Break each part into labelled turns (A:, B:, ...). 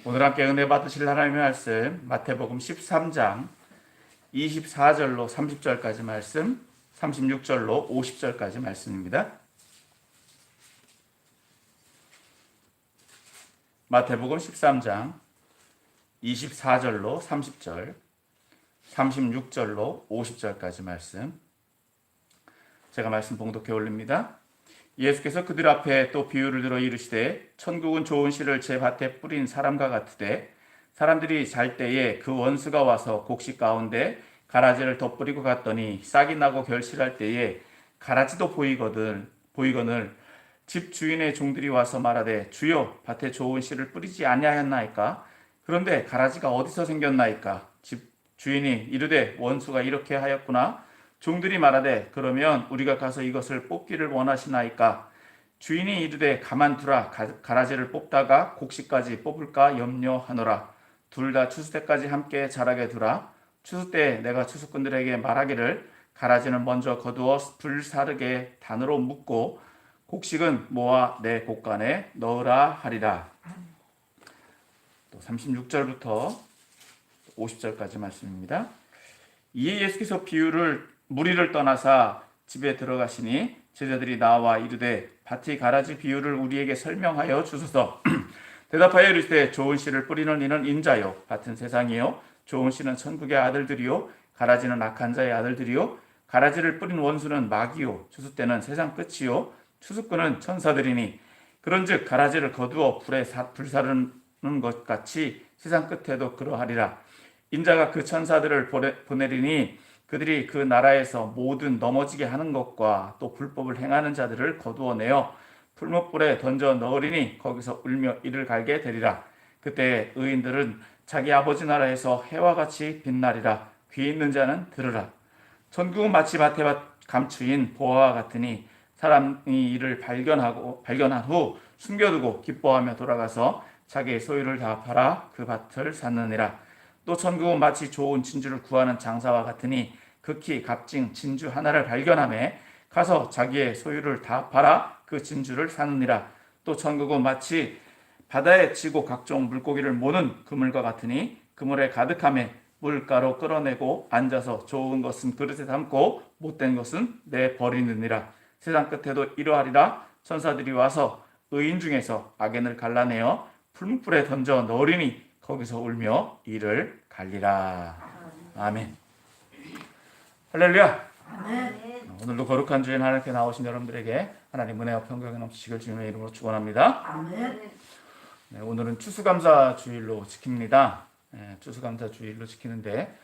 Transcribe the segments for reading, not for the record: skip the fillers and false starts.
A: 오늘 함께 은혜 받으실 하나님의 말씀 마태복음 13장 24절로 30절까지 말씀, 36절로 50절까지 말씀입니다. 마태복음 13장 24절로 30절, 36절로 50절까지 말씀. 제가 말씀 봉독해 올립니다. 예수께서 그들 앞에 또 비유를 들어 이르시되 천국은 좋은 씨를 제 밭에 뿌린 사람과 같으되 사람들이 잘 때에 그 원수가 와서 곡식 가운데 가라지를 덧뿌리고 갔더니 싹이 나고 결실할 때에 가라지도 보이거늘 집 주인의 종들이 와서 말하되 주여 밭에 좋은 씨를 뿌리지 아니하였나이까. 그런데 가라지가 어디서 생겼나이까. 집 주인이 이르되 원수가 이렇게 하였구나. 종들이 말하되 그러면 우리가 가서 이것을 뽑기를 원하시나이까. 주인이 이르되 가만두라. 가라지를 뽑다가 곡식까지 뽑을까 염려하노라. 둘 다 추수 때까지 함께 자라게 두라. 추수 때 내가 추수꾼들에게 말하기를 가라지는 먼저 거두어 불사르게 단으로 묶고 곡식은 모아 내 곡간에 넣으라 하리라. 또 36절부터 50절까지 말씀입니다. 이에 예수께서 무리를 떠나사 집에 들어가시니 제자들이 나와 이르되 밭의 가라지 비유를 우리에게 설명하여 주소서. 대답하여 이르시되 좋은 씨를 뿌리는 이는 인자요 밭은 세상이요 좋은 씨는 천국의 아들들이요 가라지는 악한 자의 아들들이요 가라지를 뿌린 원수는 마귀요 추수 때는 세상 끝이요 추수꾼은 천사들이니 그런즉 가라지를 거두어 불사르는 것 같이 세상 끝에도 그러하리라. 인자가 그 천사들을 보내리니 그들이 그 나라에서 모든 넘어지게 하는 것과 또 불법을 행하는 자들을 거두어내어 풀무불에 던져 넣으리니 거기서 울며 이를 갈게 되리라. 그때 의인들은 자기 아버지 나라에서 해와 같이 빛나리라. 귀 있는 자는 들으라. 천국은 마치 밭에 감추인 보화와 같으니 사람이 이를 발견한 후 숨겨두고 기뻐하며 돌아가서 자기의 소유를 다 팔아 그 밭을 샀느니라. 또 천국은 마치 좋은 진주를 구하는 장사와 같으니 극히 값진 진주 하나를 발견하매 가서 자기의 소유를 다 팔아 그 진주를 사느니라. 또 천국은 마치 바다에 치고 각종 물고기를 모는 그물과 같으니 그물에 가득하매 물가로 끌어내고 앉아서 좋은 것은 그릇에 담고 못된 것은 내버리느니라. 세상 끝에도 이러하리라. 천사들이 와서 의인 중에서 악인을 갈라내어 풀무불에 던져 넣으리니 거기서 울며 이를 갈리라. 아멘. 할렐루야.
B: 아멘.
A: 오늘도 거룩한 주인 하나님께 나오신 여러분들에게 하나님 은혜와 평강이 넘치시길 주님의 이름으로 축원합니다.
B: 아멘.
A: 네, 오늘은 추수감사 주일로 지킵니다. 추수감사 주일로 지키는데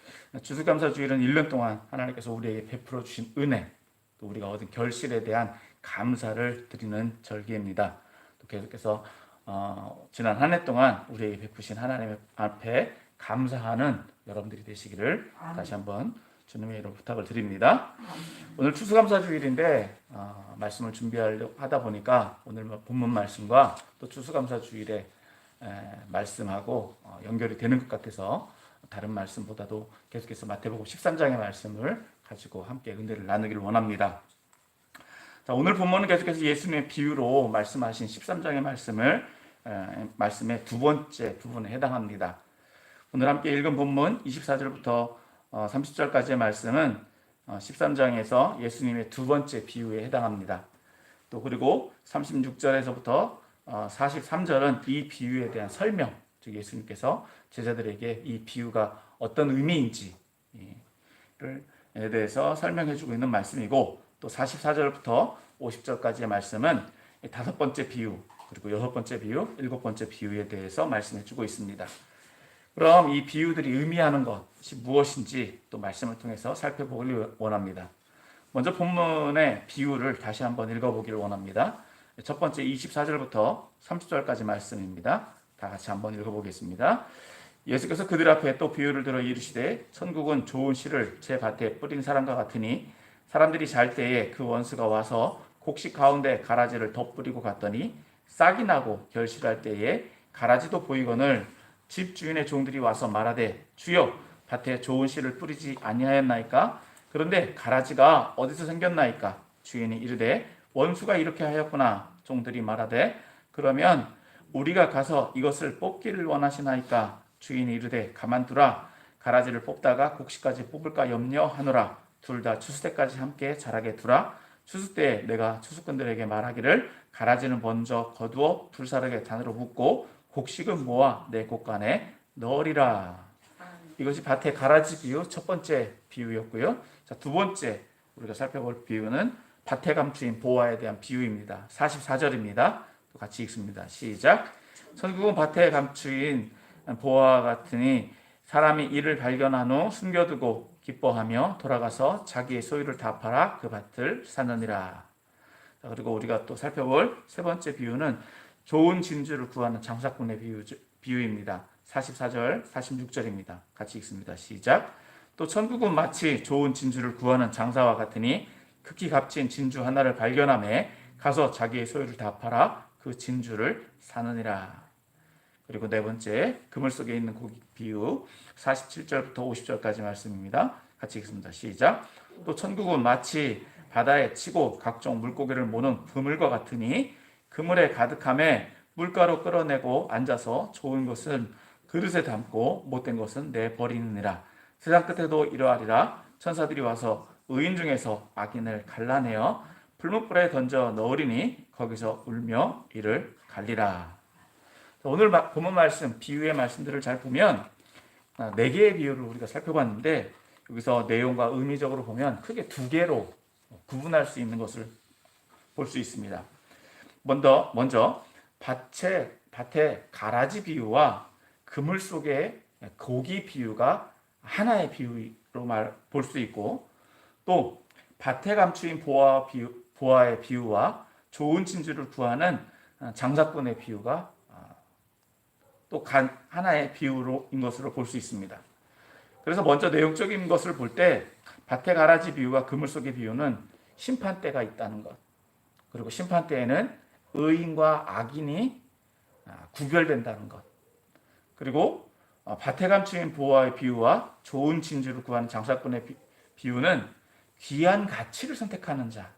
A: 추수감사 주일은 1년 동안 하나님께서 우리에게 베풀어 주신 은혜, 또 우리가 얻은 결실에 대한 감사를 드리는 절기입니다. 또 계속해서 지난 한 해 동안 우리에게 베푸신 하나님 앞에 감사하는 여러분들이 되시기를 다시 한번 주님의 이름으로 부탁을 드립니다. 오늘 추수감사 주일인데 말씀을 준비하려고 하다 보니까 오늘 본문 말씀과 또 추수감사 주일의 말씀하고 연결이 되는 것 같아서 다른 말씀보다도 계속해서 마태복음 13장의 말씀을 가지고 함께 은혜를 나누기를 원합니다. 자, 오늘 본문은 계속해서 예수님의 비유로 말씀하신 13장의 말씀의 두 번째 부분에 해당합니다. 오늘 함께 읽은 본문 24절부터 30절까지의 말씀은 13장에서 예수님의 두 번째 비유에 해당합니다. 또 그리고 36절에서부터 43절은 이 비유에 대한 설명, 즉 예수님께서 제자들에게 이 비유가 어떤 의미인지에 대해서 설명해 주고 있는 말씀이고, 또 44절부터 50절까지의 말씀은 다섯 번째 비유, 그리고 여섯 번째 비유, 일곱 번째 비유에 대해서 말씀해 주고 있습니다. 그럼 이 비유들이 의미하는 것이 무엇인지 또 말씀을 통해서 살펴보기를 원합니다. 먼저 본문의 비유를 다시 한번 읽어보기를 원합니다. 첫 번째 24절부터 30절까지 말씀입니다. 다 같이 한번 읽어보겠습니다. 예수께서 그들 앞에 또 비유를 들어 이르시되 천국은 좋은 씨를 제 밭에 뿌린 사람과 같으니 사람들이 잘 때에 그 원수가 와서 곡식 가운데 가라지를 덧뿌리고 갔더니 싹이 나고 결실할 때에 가라지도 보이거늘 집 주인의 종들이 와서 말하되 주여 밭에 좋은 씨를 뿌리지 아니하였나이까. 그런데 가라지가 어디서 생겼나이까. 주인이 이르되 원수가 이렇게 하였구나. 종들이 말하되 그러면 우리가 가서 이것을 뽑기를 원하시나이까? 주인이 이르되 가만두라. 가라지를 뽑다가 곡식까지 뽑을까 염려하노라. 둘 다 추수 때까지 함께 자라게 두라. 추수 때에 내가 추수꾼들에게 말하기를 가라지는 먼저 거두어 불사르게 단으로 묶고 곡식은 모아 내 곳간에 넣으리라. 이것이 밭의 가라지 비유 첫 번째 비유였고요. 자, 두 번째 우리가 살펴볼 비유는 밭에 감추인 보화에 대한 비유입니다. 44절입니다. 또 같이 읽습니다. 시작. 천국은 밭에 감추인 보화와 같으니 사람이 이를 발견한 후 숨겨두고 기뻐하며 돌아가서 자기의 소유를 다 팔아 그 밭을 사느니라. 자, 그리고 우리가 또 살펴볼 세 번째 비유는 좋은 진주를 구하는 장사꾼의 비유입니다. 44절, 46절입니다. 같이 읽습니다. 시작. 또 천국은 마치 좋은 진주를 구하는 장사와 같으니 극히 값진 진주 하나를 발견하매 가서 자기의 소유를 다 팔아 그 진주를 사느니라. 그리고 네 번째 그물 속에 있는 고기 비유 47절부터 50절까지 말씀입니다. 같이 읽습니다. 시작. 또 천국은 마치 바다에 치고 각종 물고기를 모는 그물과 같으니 그물에 가득함에 물가로 끌어내고 앉아서 좋은 것은 그릇에 담고 못된 것은 내버리느니라. 세상 끝에도 이러하리라. 천사들이 와서 의인 중에서 악인을 갈라내어 풀무불에 던져 넣으리니 거기서 울며 이를 갈리라. 오늘 본문 말씀, 비유의 말씀들을 잘 보면 네 개의 비유를 우리가 살펴봤는데 여기서 내용과 의미적으로 보면 크게 두 개로 구분할 수 있는 것을 볼 수 있습니다. 먼저 밭의 가라지 비유와 그물 속의 고기 비유가 하나의 비유로 볼 수 있고, 또 밭에 감추인 보화의 비유와 좋은 진주를 구하는 장사꾼의 비유가 또 하나의 비유로인 것으로 볼 수 있습니다. 그래서 먼저 내용적인 것을 볼 때 밭의 가라지 비유와 그물 속의 비유는 심판대가 있다는 것, 그리고 심판대에는 의인과 악인이 구별된다는 것, 그리고 밭에 감추인 보화의 비유와 좋은 진주를 구하는 장사꾼의 비유는 귀한 가치를 선택하는 자,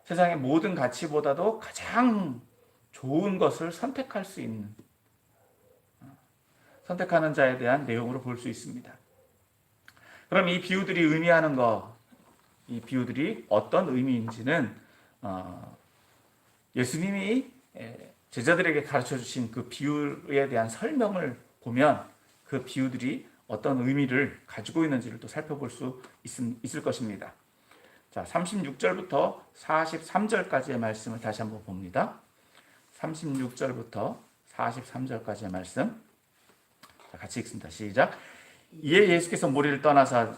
A: 세상의 모든 가치보다도 가장 좋은 것을 선택할 수 있는, 선택하는 자에 대한 내용으로 볼 수 있습니다. 그럼 이 비유들이 의미하는 것, 이 비유들이 어떤 의미인지는 예수님이 제자들에게 가르쳐 주신 그 비유에 대한 설명을 보면 그 비유들이 어떤 의미를 가지고 있는지를 또 살펴볼 수 있을 것입니다. 자, 36절부터 43절까지의 말씀을 다시 한번 봅니다. 36절부터 43절까지의 말씀. 자, 같이 읽습니다. 시작. 이에 예수께서 무리를 떠나사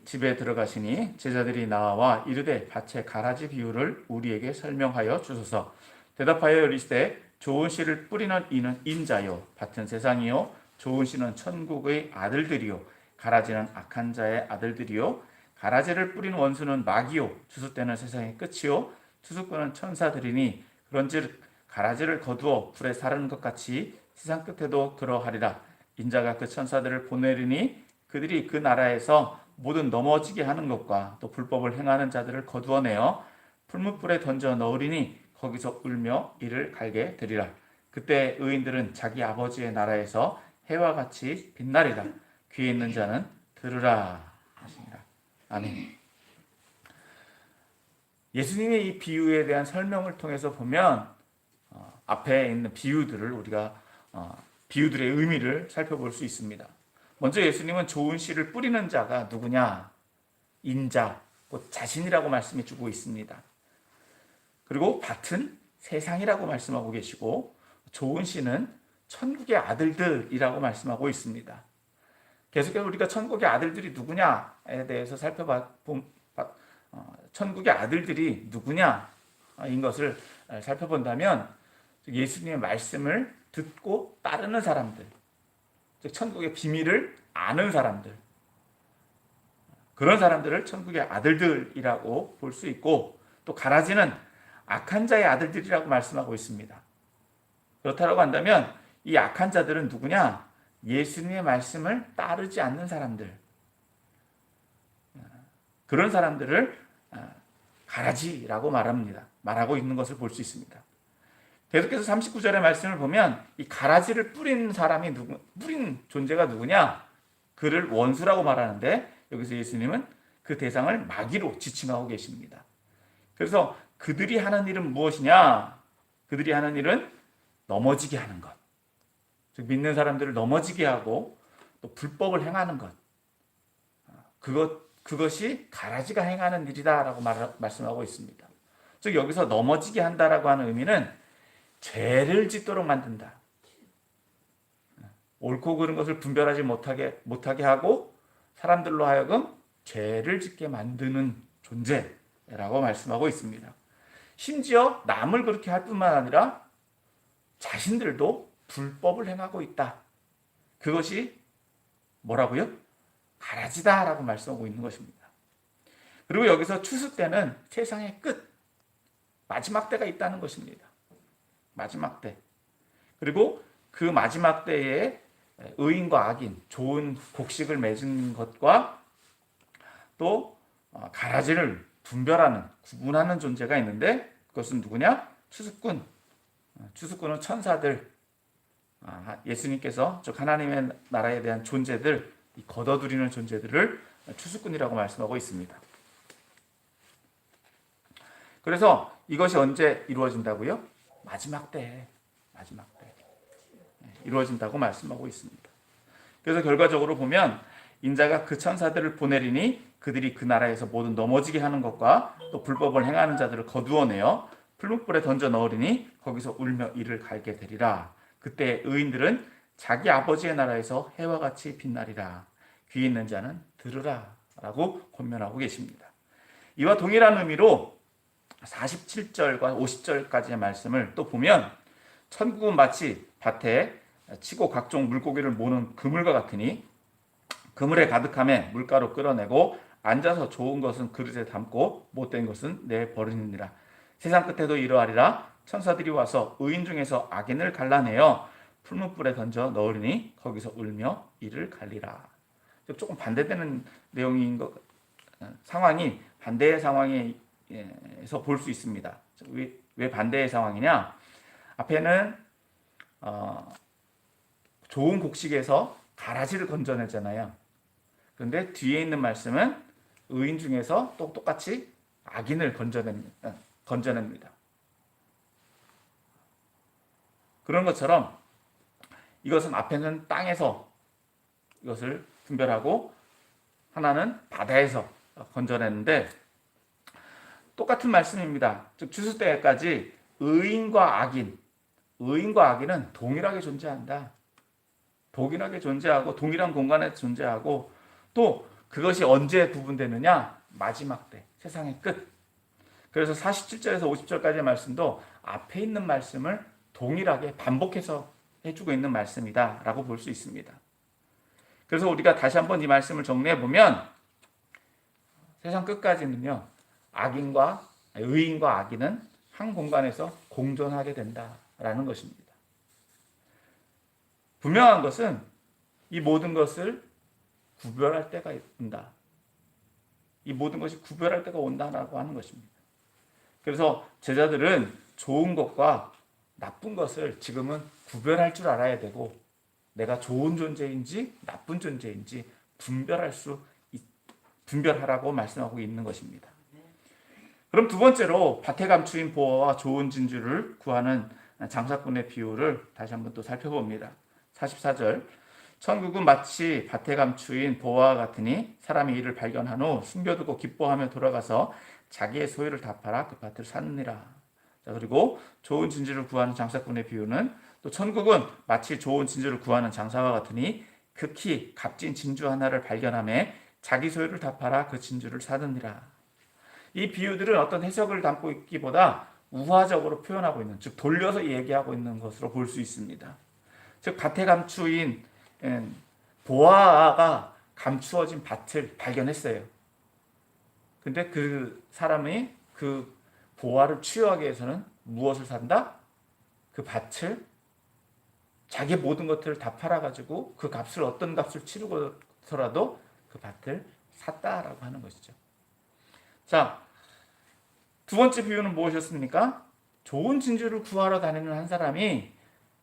A: 집에 들어가시니 제자들이 나와 이르되 밭의 가라지 비유를 우리에게 설명하여 주소서. 대답하여 이르시되 좋은 씨를 뿌리는 이는 인자요 밭은 세상이요 좋은 씨는 천국의 아들들이요 가라지는 악한 자의 아들들이요 가라지를 뿌린 원수는 마귀요 추수 때는 세상의 끝이요 추수꾼은 천사들이니 그런즉 가라지를 거두어 불에 사르는 것 같이 세상 끝에도 그러하리라. 인자가 그 천사들을 보내리니 그들이 그 나라에서 모든 넘어지게 하는 것과 또 불법을 행하는 자들을 거두어내어 풀무불에 던져 넣으리니 거기서 울며 이를 갈게 되리라. 그때 의인들은 자기 아버지의 나라에서 해와 같이 빛나리라. 귀에 있는 자는 들으라 하십니다. 아멘. 예수님의 이 비유에 대한 설명을 통해서 보면 앞에 있는 비유들을 우리가 비유들의 의미를 살펴볼 수 있습니다. 먼저 예수님은 좋은 씨를 뿌리는 자가 누구냐? 인자, 곧 자신이라고 말씀해 주고 있습니다. 그리고 밭은 세상이라고 말씀하고 계시고 좋은 씨는 천국의 아들들이라고 말씀하고 있습니다. 계속해서 우리가 천국의 아들들이 누구냐에 대해서 천국의 아들들이 누구냐인 것을 살펴본다면 예수님의 말씀을 듣고 따르는 사람들, 즉 천국의 비밀을 아는 사람들, 그런 사람들을 천국의 아들들이라고 볼 수 있고, 또 가라지는 악한 자의 아들들이라고 말씀하고 있습니다. 그렇다고 한다면 이 악한 자들은 누구냐? 예수님의 말씀을 따르지 않는 사람들, 그런 사람들을 가라지라고 말하고 있는 것을 볼 수 있습니다. 계속해서 39절의 말씀을 보면 이 가라지를 뿌린 사람이 뿌린 존재가 누구냐? 그를 원수라고 말하는데 여기서 예수님은 그 대상을 마귀로 지칭하고 계십니다. 그래서 그들이 하는 일은 무엇이냐? 그들이 하는 일은 넘어지게 하는 것. 즉 믿는 사람들을 넘어지게 하고 또 불법을 행하는 것. 그것이 가라지가 행하는 일이다라고 말씀하고 있습니다. 즉 여기서 넘어지게 한다라고 하는 의미는 죄를 짓도록 만든다. 옳고 그른 것을 분별하지 못하게 하고 사람들로 하여금 죄를 짓게 만드는 존재라고 말씀하고 있습니다. 심지어 남을 그렇게 할 뿐만 아니라 자신들도 불법을 행하고 있다. 그것이 뭐라고요? 가라지다라고 말씀하고 있는 것입니다. 그리고 여기서 추수 때는 세상의 끝, 마지막 때가 있다는 것입니다. 마지막 때. 그리고 그 마지막 때에 의인과 악인, 좋은 곡식을 맺은 것과 또 가라지를 분별하는, 구분하는 존재가 있는데 그것은 누구냐? 추수꾼. 추수꾼은 천사들, 예수님께서 즉 하나님의 나라에 대한 존재들, 걷어들이는 존재들을 추수꾼이라고 말씀하고 있습니다. 그래서 이것이 언제 이루어진다고요? 마지막 때 이루어진다고 말씀하고 있습니다. 그래서 결과적으로 보면 인자가 그 천사들을 보내리니 그들이 그 나라에서 모든 넘어지게 하는 것과 또 불법을 행하는 자들을 거두어내어 풀무불에 던져 넣으리니 거기서 울며 이를 갈게 되리라. 그때 의인들은 자기 아버지의 나라에서 해와 같이 빛나리라. 귀 있는 자는 들으라 라고 권면하고 계십니다. 이와 동일한 의미로 47절과 50절까지의 말씀을 또 보면 천국은 마치 밭에 치고 각종 물고기를 모는 그물과 같으니 그물에 가득함에 물가로 끌어내고 앉아서 좋은 것은 그릇에 담고 못된 것은 내버리느니라. 세상 끝에도 이러하리라. 천사들이 와서 의인 중에서 악인을 갈라내어 풀무불에 던져 넣으리니 거기서 울며 이를 갈리라. 조금 반대되는 내용인 것, 상황이 반대의 상황에서 볼 수 있습니다. 왜 반대의 상황이냐? 앞에는 좋은 곡식에서 가라지를 건져내잖아요. 그런데 뒤에 있는 말씀은 의인 중에서 또 똑같이 악인을 건져냅니다. 그런 것처럼 이것은 앞에는 땅에서 이것을 분별하고 하나는 바다에서 건져내는데 똑같은 말씀입니다. 즉 추수 때까지 의인과 악인은 동일하게 존재한다. 동일하게 존재하고 동일한 공간에 존재하고 또 그것이 언제 구분되느냐? 마지막 때, 세상의 끝. 그래서 47절에서 50절까지의 말씀도 앞에 있는 말씀을 동일하게 반복해서 해주고 있는 말씀이다 라고 볼 수 있습니다. 그래서 우리가 다시 한번 이 말씀을 정리해 보면 세상 끝까지는요, 의인과 악인은 한 공간에서 공존하게 된다라는 것입니다. 분명한 것은 이 모든 것을 구별할 때가 온다. 이 모든 것이 구별할 때가 온다라고 하는 것입니다. 그래서 제자들은 좋은 것과 나쁜 것을 지금은 구별할 줄 알아야 되고 내가 좋은 존재인지 나쁜 존재인지 분별하라고 말씀하고 있는 것입니다. 그럼 두 번째로 밭에 감추인 보화와 좋은 진주를 구하는 장사꾼의 비유를 다시 한번 또 살펴봅니다. 44절 천국은 마치 밭에 감추인 보화와 같으니 사람이 이를 발견한 후 숨겨두고 기뻐하며 돌아가서 자기의 소유를 다 팔아 그 밭을 샀느니라. 자, 그리고 좋은 진주를 구하는 장사꾼의 비유는 또 천국은 마치 좋은 진주를 구하는 장사와 같으니 극히 값진 진주 하나를 발견하며 자기 소유를 다 팔아 그 진주를 사느니라. 이 비유들은 어떤 해석을 담고 있기보다 우화적으로 표현하고 있는, 즉 돌려서 얘기하고 있는 것으로 볼 수 있습니다. 즉 밭에 감추인 보화가 감추어진 밭을 발견했어요. 근데 그 사람이 그 보화를 취하기 위해서는 무엇을 산다? 그 밭을, 자기 모든 것들을 다 팔아가지고 그 값을, 어떤 값을 치르고서라도 그 밭을 샀다라고 하는 것이죠. 자, 두 번째 비유는 무엇이었습니까? 좋은 진주를 구하러 다니는 한 사람이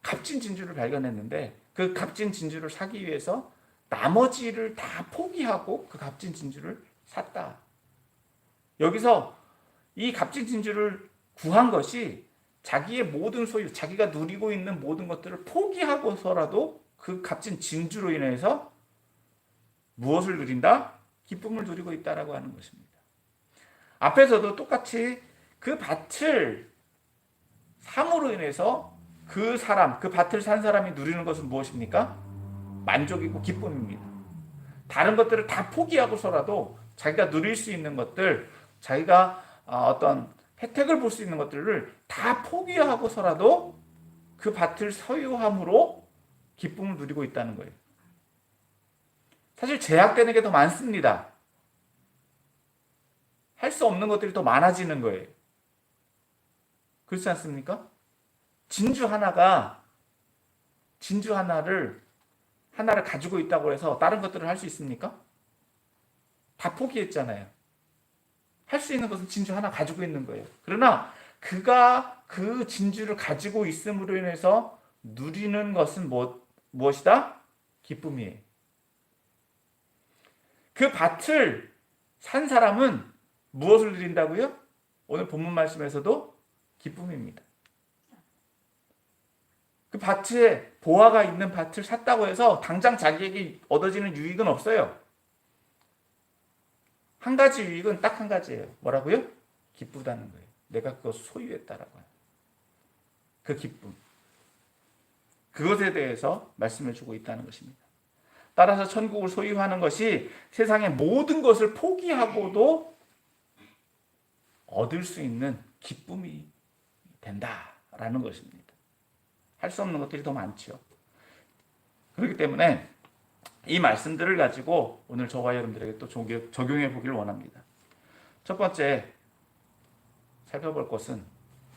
A: 값진 진주를 발견했는데 그 값진 진주를 사기 위해서 나머지를 다 포기하고 그 값진 진주를 샀다. 여기서 이 값진 진주를 구한 것이 자기의 모든 소유, 자기가 누리고 있는 모든 것들을 포기하고서라도 그 값진 진주로 인해서 무엇을 누린다? 기쁨을 누리고 있다라고 하는 것입니다. 앞에서도 똑같이 그 밭을 삼으로 인해서 그 사람, 그 밭을 산 사람이 누리는 것은 무엇입니까? 만족이고 기쁨입니다. 다른 것들을 다 포기하고서라도 자기가 누릴 수 있는 것들, 자기가 어떤 혜택을 볼 수 있는 것들을 다 포기하고서라도 그 밭을 소유함으로 기쁨을 누리고 있다는 거예요. 사실 제약되는 게 더 많습니다. 할 수 없는 것들이 더 많아지는 거예요. 그렇지 않습니까? 진주 하나를 가지고 있다고 해서 다른 것들을 할 수 있습니까? 다 포기했잖아요. 할 수 있는 것은 진주 하나 가지고 있는 거예요. 그러나 그가 그 진주를 가지고 있음으로 인해서 누리는 것은 무엇이다? 기쁨이에요. 그 밭을 산 사람은 무엇을 누린다고요? 오늘 본문 말씀에서도 기쁨입니다. 그 밭에 보화가 있는 밭을 샀다고 해서 당장 자기에게 얻어지는 유익은 없어요. 한 가지 유익은 딱 한 가지예요. 뭐라고요? 기쁘다는 거예요. 내가 그것을 소유했다라고 하는 그 기쁨. 그것에 대해서 말씀해 주고 있다는 것입니다. 따라서 천국을 소유하는 것이 세상의 모든 것을 포기하고도 얻을 수 있는 기쁨이 된다라는 것입니다. 할 수 없는 것들이 더 많죠. 그렇기 때문에 이 말씀들을 가지고 오늘 저와 여러분들에게 또 적용해 보기를 원합니다. 첫 번째 살펴볼 것은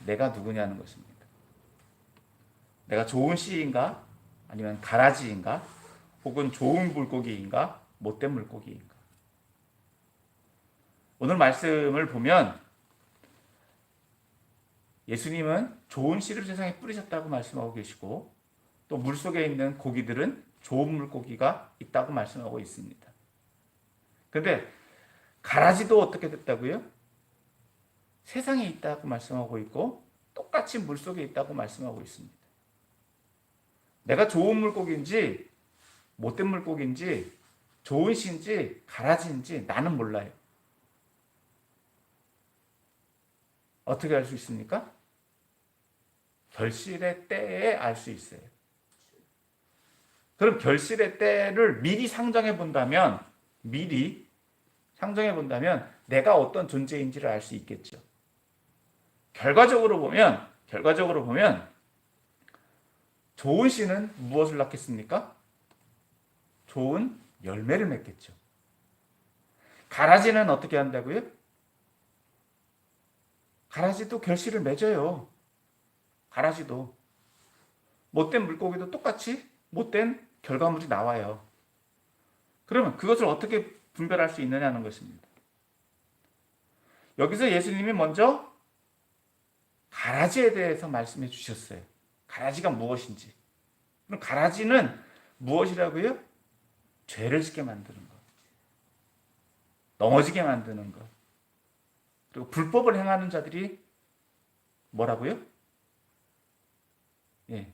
A: 내가 누구냐는 것입니다. 내가 좋은 씨인가? 아니면 가라지인가? 혹은 좋은 물고기인가? 못된 물고기인가? 오늘 말씀을 보면 예수님은 좋은 씨를 세상에 뿌리셨다고 말씀하고 계시고 또 물속에 있는 고기들은 좋은 물고기가 있다고 말씀하고 있습니다. 그런데 가라지도 어떻게 됐다고요? 세상에 있다고 말씀하고 있고 똑같이 물속에 있다고 말씀하고 있습니다. 내가 좋은 물고기인지 못된 물고기인지 좋은 씨인지 가라지인지 나는 몰라요. 어떻게 알 수 있습니까? 결실의 때에 알 수 있어요. 그럼 결실의 때를 미리 상정해 본다면 내가 어떤 존재인지를 알 수 있겠죠. 결과적으로 보면 좋은 씨는 무엇을 낳겠습니까? 좋은 열매를 맺겠죠. 가라지는 어떻게 한다고요? 가라지도 결실을 맺어요. 가라지도. 못된 물고기도 똑같이 못된 결과물이 나와요. 그러면 그것을 어떻게 분별할 수 있느냐는 것입니다. 여기서 예수님이 먼저 가라지에 대해서 말씀해 주셨어요. 가라지가 무엇인지. 그럼 가라지는 무엇이라고요? 죄를 짓게 만드는 것. 넘어지게 만드는 것. 그리고 불법을 행하는 자들이 뭐라고요? 예.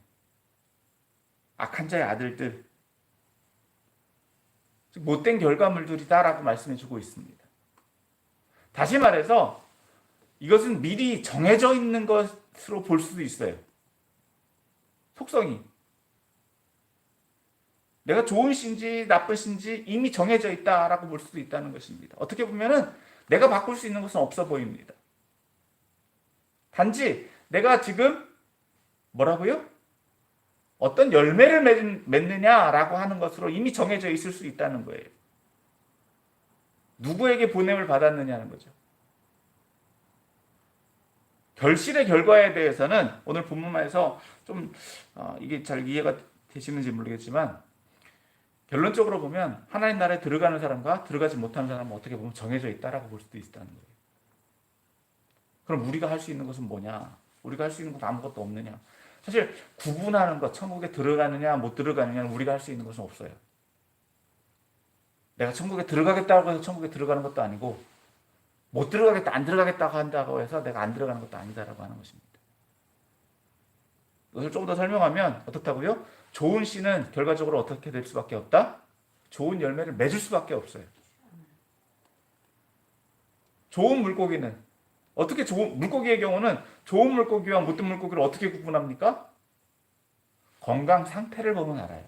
A: 악한 자의 아들들. 못된 결과물들이다라고 말씀해 주고 있습니다. 다시 말해서 이것은 미리 정해져 있는 것으로 볼 수도 있어요. 속성이. 내가 좋은 씨인지 나쁜 씨인지 이미 정해져 있다라고 볼 수도 있다는 것입니다. 어떻게 보면은 내가 바꿀 수 있는 것은 없어 보입니다. 단지 내가 지금 뭐라고요? 어떤 열매를 맺느냐라고 하는 것으로 이미 정해져 있을 수 있다는 거예요. 누구에게 보냄을 받았느냐는 거죠. 결실의 결과에 대해서는 오늘 본문에서 좀 이게 잘 이해가 되시는지 모르겠지만 결론적으로 보면 하나님 나라에 들어가는 사람과 들어가지 못하는 사람은 어떻게 보면 정해져 있다라고 볼 수도 있다는 거예요. 그럼 우리가 할 수 있는 것은 뭐냐? 우리가 할 수 있는 것 아무것도 없느냐. 사실 구분하는 것, 천국에 들어가느냐 못 들어가느냐는 우리가 할 수 있는 것은 없어요. 내가 천국에 들어가겠다고 해서 천국에 들어가는 것도 아니고 못 들어가겠다, 안 들어가겠다고 한다고 해서 내가 안 들어가는 것도 아니다라고 하는 것입니다. 이것을 좀 더 설명하면 어떻다고요? 좋은 씨는 결과적으로 어떻게 될 수밖에 없다? 좋은 열매를 맺을 수밖에 없어요. 좋은 물고기는 어떻게 좋은 물고기의 경우는 좋은 물고기와 못된 물고기를 어떻게 구분합니까? 건강 상태를 보면 알아요.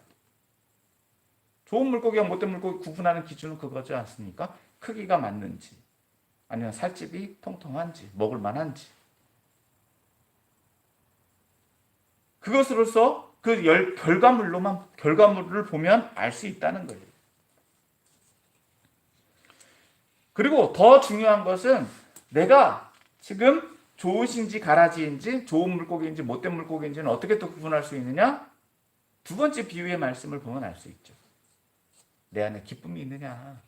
A: 좋은 물고기와 못된 물고기 구분하는 기준은 그거지 않습니까? 크기가 맞는지, 아니면 살집이 통통한지, 먹을 만한지. 그것으로서 그 결과물을 보면 알 수 있다는 거예요. 그리고 더 중요한 것은 내가 지금 좋으신지 가라지인지 좋은 물고기인지 못된 물고기인지는 어떻게 또 구분할 수 있느냐? 두 번째 비유의 말씀을 보면 알 수 있죠. 내 안에 기쁨이 있느냐.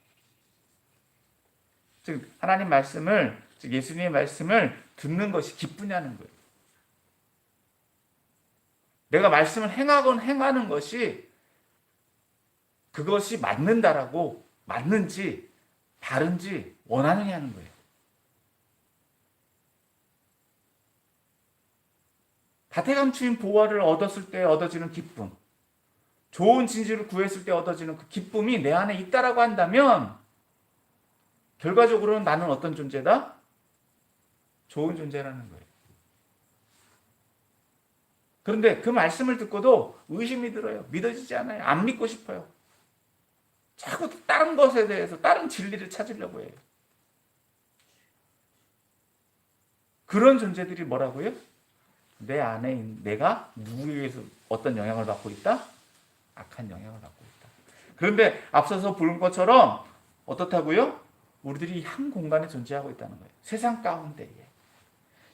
A: 즉 하나님 말씀을, 즉 예수님의 말씀을 듣는 것이 기쁘냐는 거예요. 내가 말씀을 행하는 것이 그것이 맞는지 다른지 원하느냐는 거예요. 다태감추인 보화를 얻었을 때 얻어지는 기쁨, 좋은 진실을 구했을 때 얻어지는 그 기쁨이 내 안에 있다라고 한다면 결과적으로는 나는 어떤 존재다? 좋은 존재라는 거예요. 그런데 그 말씀을 듣고도 의심이 들어요. 믿어지지 않아요. 안 믿고 싶어요. 자꾸 다른 것에 대해서 다른 진리를 찾으려고 해요. 그런 존재들이 뭐라고요? 내 안에 내가 누구에게서 어떤 영향을 받고 있다? 악한 영향을 받고 있다. 그런데 앞서서 본 것처럼 어떻다고요? 우리들이 한 공간에 존재하고 있다는 거예요. 세상 가운데에.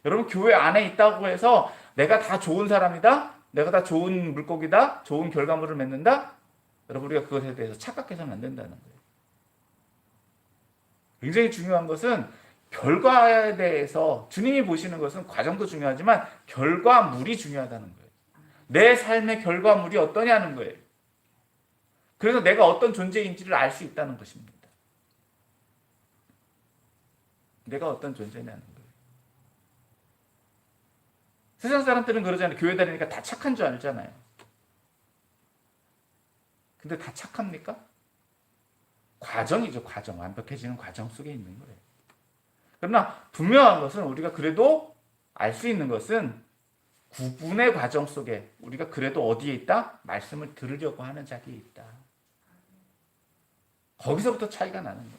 A: 여러분 교회 안에 있다고 해서 내가 다 좋은 사람이다? 내가 다 좋은 물고기다? 좋은 결과물을 맺는다? 여러분 우리가 그것에 대해서 착각해서는 안 된다는 거예요. 굉장히 중요한 것은 결과에 대해서 주님이 보시는 것은 과정도 중요하지만 결과물이 중요하다는 거예요. 내 삶의 결과물이 어떠냐는 거예요. 그래서 내가 어떤 존재인지를 알 수 있다는 것입니다. 내가 어떤 존재냐는 거예요. 세상 사람들은 그러잖아요. 교회 다니니까 다 착한 줄 알잖아요. 근데 다 착합니까? 과정이죠. 과정. 완벽해지는 과정 속에 있는 거예요. 그러나 분명한 것은 우리가 그래도 알 수 있는 것은 구분의 과정 속에 우리가 그래도 어디에 있다? 말씀을 들으려고 하는 자리에 있다. 거기서부터 차이가 나는 거예요.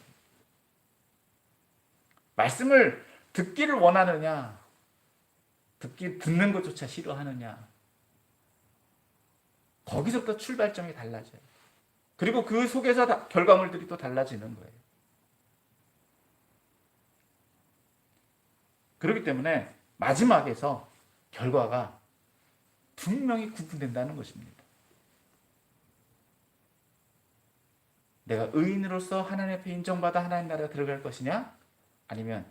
A: 말씀을 듣기를 원하느냐? 듣는 것조차 싫어하느냐? 거기서부터 출발점이 달라져요. 그리고 그 속에서 결과물들이 또 달라지는 거예요. 그렇기 때문에 마지막에서 결과가 분명히 구분된다는 것입니다. 내가 의인으로서 하나님 앞에 인정받아 하나님 나라에 들어갈 것이냐? 아니면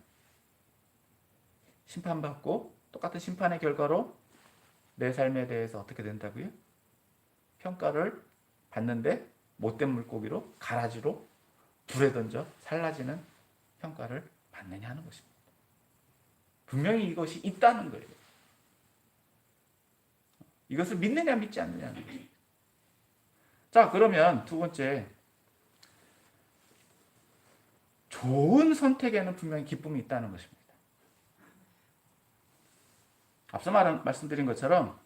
A: 심판받고 똑같은 심판의 결과로 내 삶에 대해서 어떻게 된다고요? 평가를 받는데 못된 물고기로 가라지로 불에 던져 살라지는 평가를 받느냐 하는 것입니다. 분명히 이것이 있다는 거예요. 이것을 믿느냐 믿지 않느냐는 거예요. 자, 그러면 두 번째, 좋은 선택에는 분명히 기쁨이 있다는 것입니다. 앞서 말씀드린 것처럼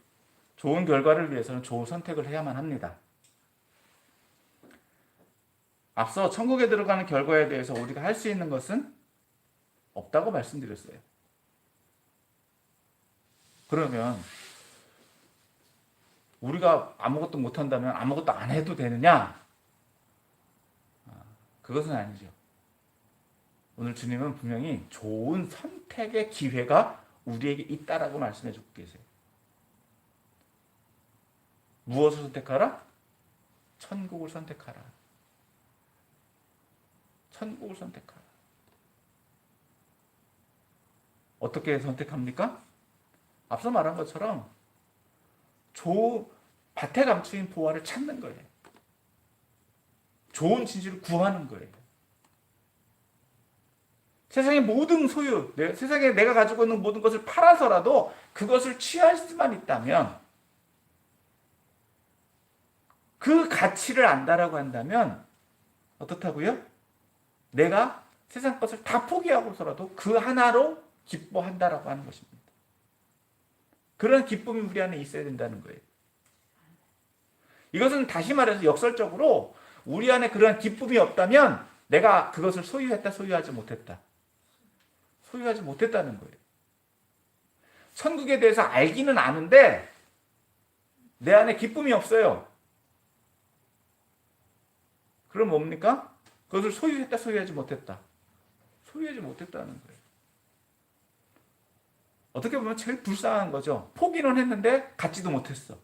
A: 좋은 결과를 위해서는 좋은 선택을 해야만 합니다. 앞서 천국에 들어가는 결과에 대해서 우리가 할 수 있는 것은 없다고 말씀드렸어요. 그러면 우리가 아무것도 못한다면 아무것도 안 해도 되느냐? 그것은 아니죠. 오늘 주님은 분명히 좋은 선택의 기회가 우리에게 있다라고 말씀해 주고 계세요. 무엇을 선택하라? 천국을 선택하라. 천국을 선택하라. 어떻게 선택합니까? 앞서 말한 것처럼 밭에 감추인 보화를 찾는 거예요. 좋은 진실을 구하는 거예요. 세상의 모든 소유, 세상에 내가 가지고 있는 모든 것을 팔아서라도 그것을 취할 수만 있다면, 그 가치를 안다라고 한다면 어떻다고요? 내가 세상 것을 다 포기하고서라도 그 하나로 기뻐한다라고 하는 것입니다. 그런 기쁨이 우리 안에 있어야 된다는 거예요. 이것은 다시 말해서 역설적으로 우리 안에 그러한 기쁨이 없다면 내가 그것을 소유했다, 소유하지 못했다. 소유하지 못했다는 거예요. 천국에 대해서 알기는 아는데 내 안에 기쁨이 없어요. 그럼 뭡니까? 그것을 소유했다, 소유하지 못했다. 소유하지 못했다는 거예요. 어떻게 보면 제일 불쌍한 거죠. 포기는 했는데 갖지도 못했어.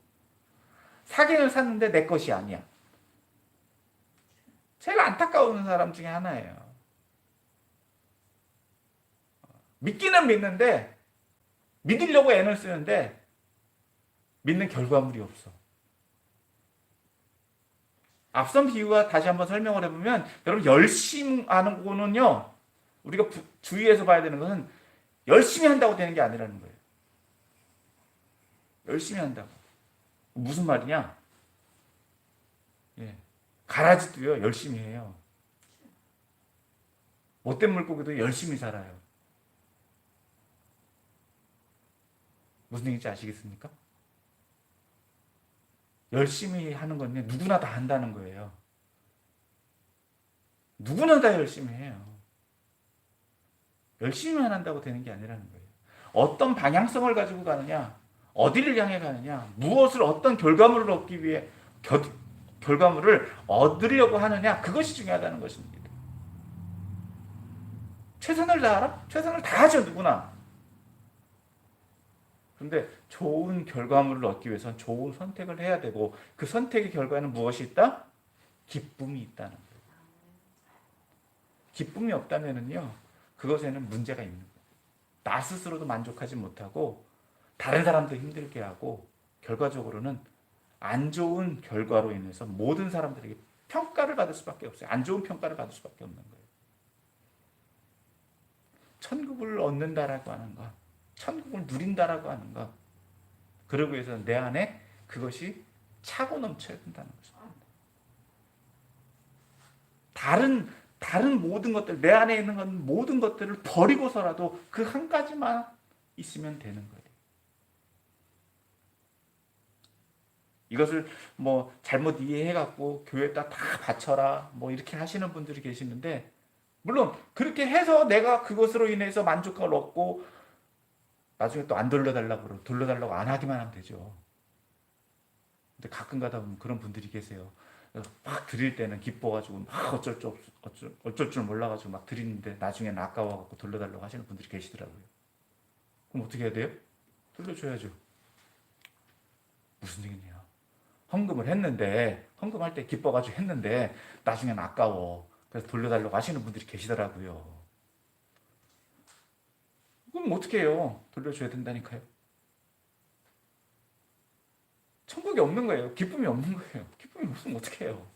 A: 사기는 샀는데 내 것이 아니야. 제일 안타까운 사람 중에 하나예요. 믿기는 믿는데, 믿으려고 애를 쓰는데 믿는 결과물이 없어. 앞선 비유와 다시 한번 설명을 해보면, 여러분 열심히 하는 거는요, 우리가 주의해서 봐야 되는 것은 열심히 한다고 되는 게 아니라는 거예요. 열심히 한다고. 무슨 말이냐? 예. 가라지도요, 열심히 해요. 못된 물고기도 열심히 살아요. 무슨 얘기인지 아시겠습니까? 열심히 하는 건 누구나 다 한다는 거예요. 누구나 다 열심히 해요. 열심히만 한다고 되는 게 아니라는 거예요. 어떤 방향성을 가지고 가느냐, 어디를 향해 가느냐, 무엇을 어떤 결과물을 얻기 위해 결과물을 얻으려고 하느냐, 그것이 중요하다는 것입니다. 최선을 다하라? 최선을 다하죠, 누구나. 그런데 좋은 결과물을 얻기 위해서는 좋은 선택을 해야 되고, 그 선택의 결과에는 무엇이 있다? 기쁨이 있다는 거예요. 기쁨이 없다면요, 그것에는 문제가 있는 거예요. 나 스스로도 만족하지 못하고 다른 사람도 힘들게 하고, 결과적으로는 안 좋은 결과로 인해서 모든 사람들에게 평가를 받을 수밖에 없어요. 안 좋은 평가를 받을 수밖에 없는 거예요. 천국을 얻는다라고 하는 것, 천국을 누린다라고 하는 것, 그러기 위해서는 내 안에 그것이 차고 넘쳐야 된다는 것입니다. 다른 모든 것들, 내 안에 있는 모든 것들을 버리고서라도 그 한 가지만 있으면 되는 거예요. 이것을 뭐 잘못 이해해갖고 교회에다 다 바쳐라 뭐 이렇게 하시는 분들이 계시는데, 물론 그렇게 해서 내가 그것으로 인해서 만족감을 얻고 나중에 또 안 돌려달라고 안 하기만 하면 되죠. 근데 가끔 가다 보면 그런 분들이 계세요. 막 드릴 때는 기뻐가지고 막 어쩔 줄 몰라가지고 막 드리는데 나중에는 아까워갖고 돌려달라고 하시는 분들이 계시더라고요. 그럼 어떻게 해야 돼요? 돌려줘야죠. 무슨 얘기냐? 헌금을 했는데, 헌금할 때 기뻐가지고 했는데 나중에는 아까워. 그래서 돌려달라고 하시는 분들이 계시더라고요. 그럼 어떻게 해요? 돌려줘야 된다니까요. 천국이 없는 거예요. 기쁨이 없는 거예요. 기쁨이 없으면 어떻게 해요?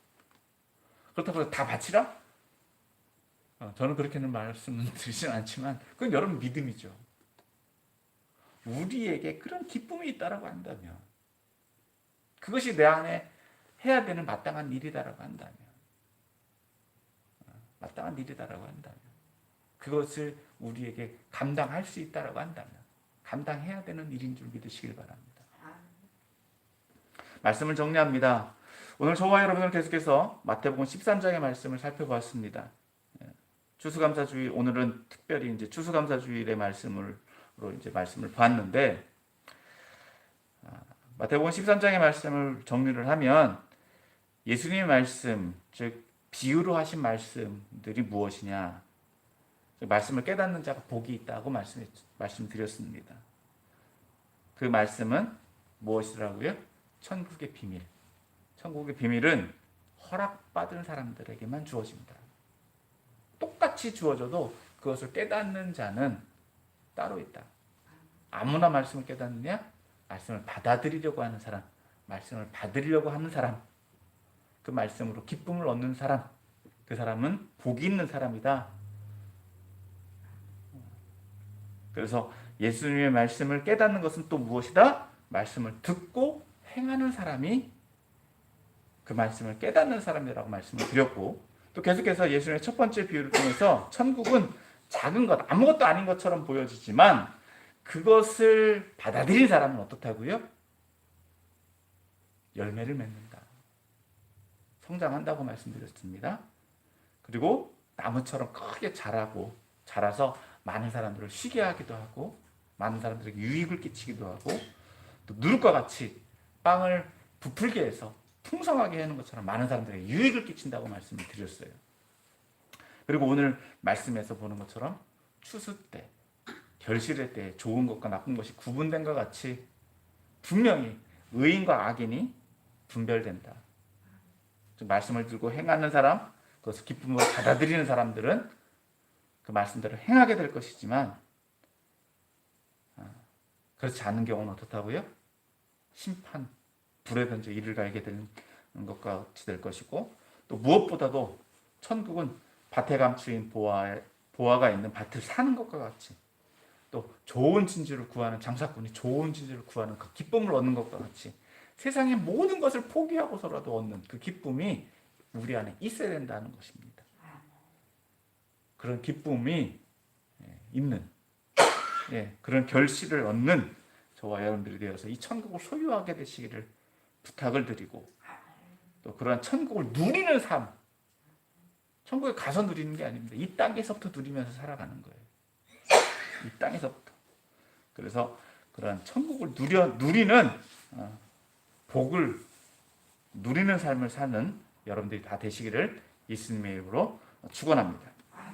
A: 그렇다고 해서 다 바치라? 저는 그렇게는 말씀을 드리진 않지만 그건 여러분 믿음이죠. 우리에게 그런 기쁨이 있다라고 한다면, 그것이 내 안에 해야 되는 마땅한 일이다라고 한다면, 마땅한 일이다라고 한다면, 그것을 우리에게 감당할 수 있다라고 한다면 감당해야 되는 일인 줄 믿으시길 바랍니다. 말씀을 정리합니다. 오늘 저와 여러분은 계속해서 마태복음 13장의 말씀을 살펴보았습니다. 추수감사주일, 오늘은 특별히 이제 추수감사주일의 말씀을 봤는데, 마태복음 13장의 말씀을 정리를 하면 예수님의 말씀, 즉 비유로 하신 말씀들이 무엇이냐, 말씀을 깨닫는 자가 복이 있다고 말씀드렸습니다. 그 말씀은 무엇이라고요? 천국의 비밀. 천국의 비밀은 허락받은 사람들에게만 주어집니다. 똑같이 주어져도 그것을 깨닫는 자는 따로 있다. 아무나 말씀을 깨닫느냐? 말씀을 받아들이려고 하는 사람, 말씀을 받으려고 하는 사람, 그 말씀으로 기쁨을 얻는 사람, 그 사람은 복이 있는 사람이다. 그래서 예수님의 말씀을 깨닫는 것은 또 무엇이다? 말씀을 듣고 행하는 사람이 그 말씀을 깨닫는 사람이라고 말씀을 드렸고, 또 계속해서 예수님의 첫 번째 비유를 통해서 천국은 작은 것, 아무것도 아닌 것처럼 보여지지만 그것을 받아들인 사람은 어떻다고요? 열매를 맺는다. 성장한다고 말씀드렸습니다. 그리고 나무처럼 크게 자라서 많은 사람들을 쉬게 하기도 하고 많은 사람들에게 유익을 끼치기도 하고 또 누룩과 같이 빵을 부풀게 해서 풍성하게 하는 것처럼 많은 사람들에게 유익을 끼친다고 말씀을 드렸어요. 그리고 오늘 말씀에서 보는 것처럼 추수 때, 결실의 때 좋은 것과 나쁜 것이 구분된 것 같이 분명히 의인과 악인이 분별된다. 말씀을 들고 행하는 사람, 그것을 기쁨으로 받아들이는 사람들은 그 말씀대로 행하게 될 것이지만 그렇지 않은 경우는 어떻다고요? 심판, 불에 던져 이를 갈게 되는 것과 같이 될 것이고, 또 무엇보다도 천국은 밭에 감추인 보화가 있는 밭을 사는 것과 같이, 또 좋은 진주를 구하는 장사꾼이 좋은 진주를 구하는 그 기쁨을 얻는 것과 같이 세상의 모든 것을 포기하고서라도 얻는 그 기쁨이 우리 안에 있어야 된다는 것입니다. 그런 기쁨이 있는 그런 결실을 얻는 저와 여러분들이 되어서 이 천국을 소유하게 되시기를 부탁을 드리고, 또 그러한 천국을 누리는 삶, 천국에 가서 누리는 게 아닙니다. 이 땅에서부터 누리면서 살아가는 거예요. 이 땅에서부터. 그래서 그러한 천국을 누리는 복을 누리는 삶을 사는 여러분들이 다 되시기를 예수님의 이름으로 축원합니다.